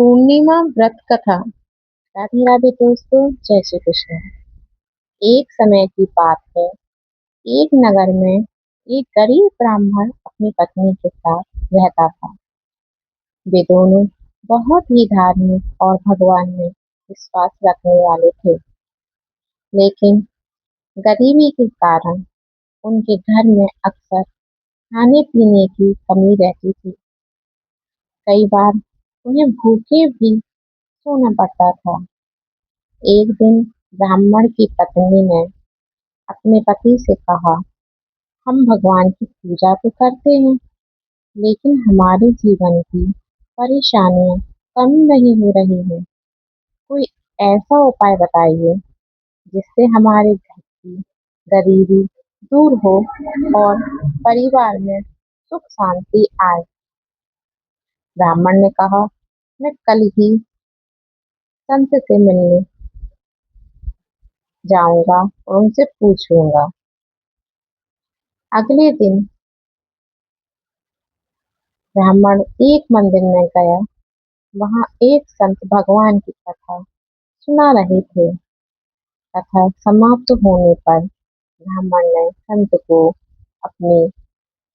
पूर्णिमा व्रत कथा। राधे राधे दोस्तों, जय श्री कृष्ण। एक समय की बात है। एक नगर में एक गरीब ब्राह्मण अपनी पत्नी के साथ रहता था। वे दोनों बहुत ही धार्मिक और भगवान में विश्वास रखने वाले थे। लेकिन गरीबी के कारण उनके घर में अक्सर खाने पीने की कमी रहती थी। कई बार उन्हें भूखे भी सोना पड़ता था। एक दिन ब्राह्मण की पत्नी ने अपने पति से कहा, हम भगवान की पूजा तो करते हैं, लेकिन हमारे जीवन की परेशानियां कम नहीं हो रही हैं। कोई ऐसा उपाय बताइए जिससे हमारे घर की गरीबी दूर हो और परिवार में सुख शांति आए। ब्राह्मण ने कहा, मैं कल ही संत से मिलने जाऊंगा और उनसे पूछूंगा। अगले दिन ब्राह्मण एक मंदिर में गया। वहां एक संत भगवान की कथा सुना रहे थे। कथा समाप्त होने पर ब्राह्मण ने संत को अपनी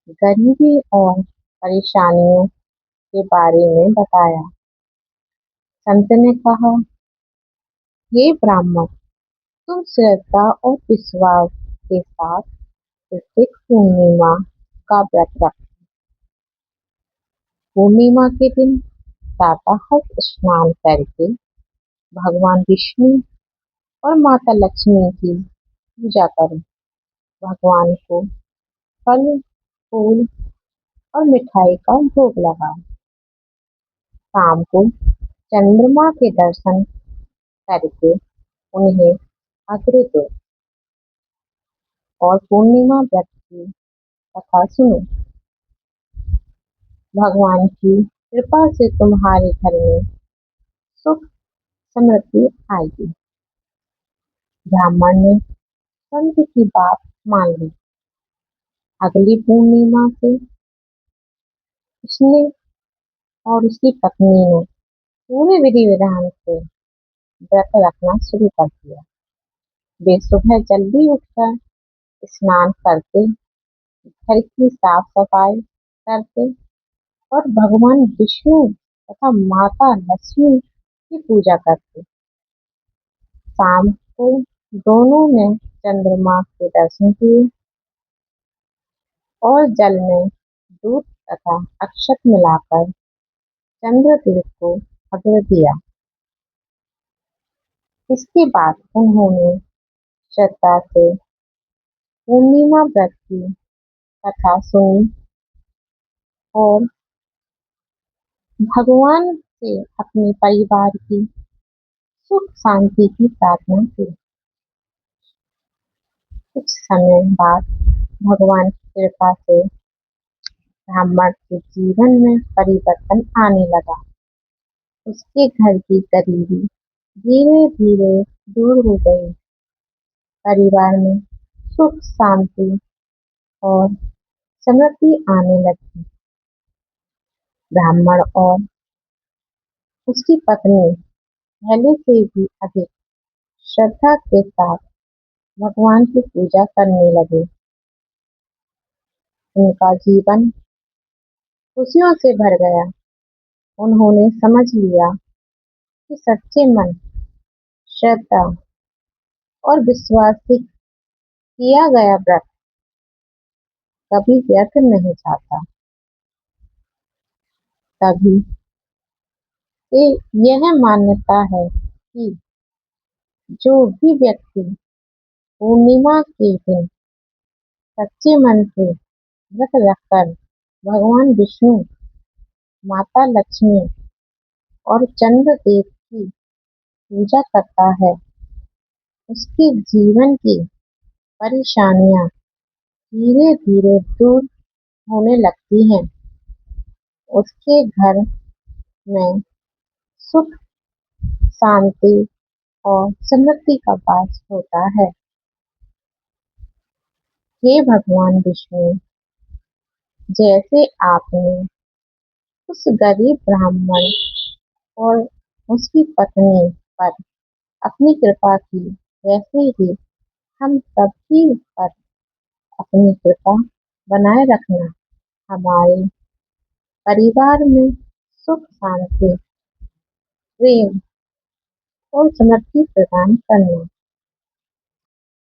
गरीबी और परेशानियों के बारे में बताया। संत ने कहा, ये ब्राह्मण, तुम श्रद्धा और विश्वास के साथ प्रत्येक पूर्णिमा का व्रत रख। पूर्णिमा के दिन प्रातः स्नान करके भगवान विष्णु और माता लक्ष्मी की पूजा करो। भगवान को फल, फूल और मिठाई का भोग लगाओ। शाम को चंद्रमा के दर्शन करके उन्हें अर्घ्य दो और पूर्णिमा व्रत की कथा सुनो। भगवान की कृपा से तुम्हारे घर में सुख समृद्धि आएगी। ब्राह्मण ने संत की बात मान ली। अगली पूर्णिमा से उसने और उसकी पत्नी ने पूरे विधि विधान से व्रत रखना शुरू कर दिया। वे सुबह जल्दी उठकर स्नान करते, घर की साफ सफाई करते और भगवान विष्णु तथा माता लक्ष्मी की पूजा करते। शाम को दोनों ने चंद्रमा के दर्शन किए और जल में दूध तथा अक्षत मिलाकर चंद्रदेव को अर्घ्य दिया। इसके बाद उन्होंने श्रद्धा से पूर्णिमा व्रत की कथा सुनी और भगवान से अपने परिवार की सुख शांति की प्रार्थना की। कुछ समय बाद भगवान की कृपा से ब्राह्मण के जीवन में परिवर्तन आने लगा। उसके घर की गरीबी धीरे धीरे दूर हो गई। परिवार में सुख शांति और समृद्धि आने लगी। ब्राह्मण और उसकी पत्नी पहले से भी अधिक श्रद्धा के साथ भगवान की पूजा करने लगे। उनका जीवन खुशियों से भर गया। उन्होंने समझ लिया कि सच्चे मन, श्रद्धा और विश्वास से किया गया व्रत कभी व्यर्थ नहीं जाता। तभी से यह मान्यता है कि जो भी व्यक्ति पूर्णिमा के दिन सच्चे मन से व्रत रखकर भगवान विष्णु, माता लक्ष्मी और चंद्र देव की पूजा करता है, उसके जीवन की परेशानियां धीरे धीरे दूर होने लगती हैं। उसके घर में सुख, शांति और समृद्धि का वास होता है। हे भगवान विष्णु, जैसे आपने उस गरीब ब्राह्मण और उसकी पत्नी पर अपनी कृपा की, वैसे ही हम सभी पर अपनी कृपा बनाए रखना। हमारे परिवार में सुख शांति, प्रेम और समृद्धि प्रदान करना।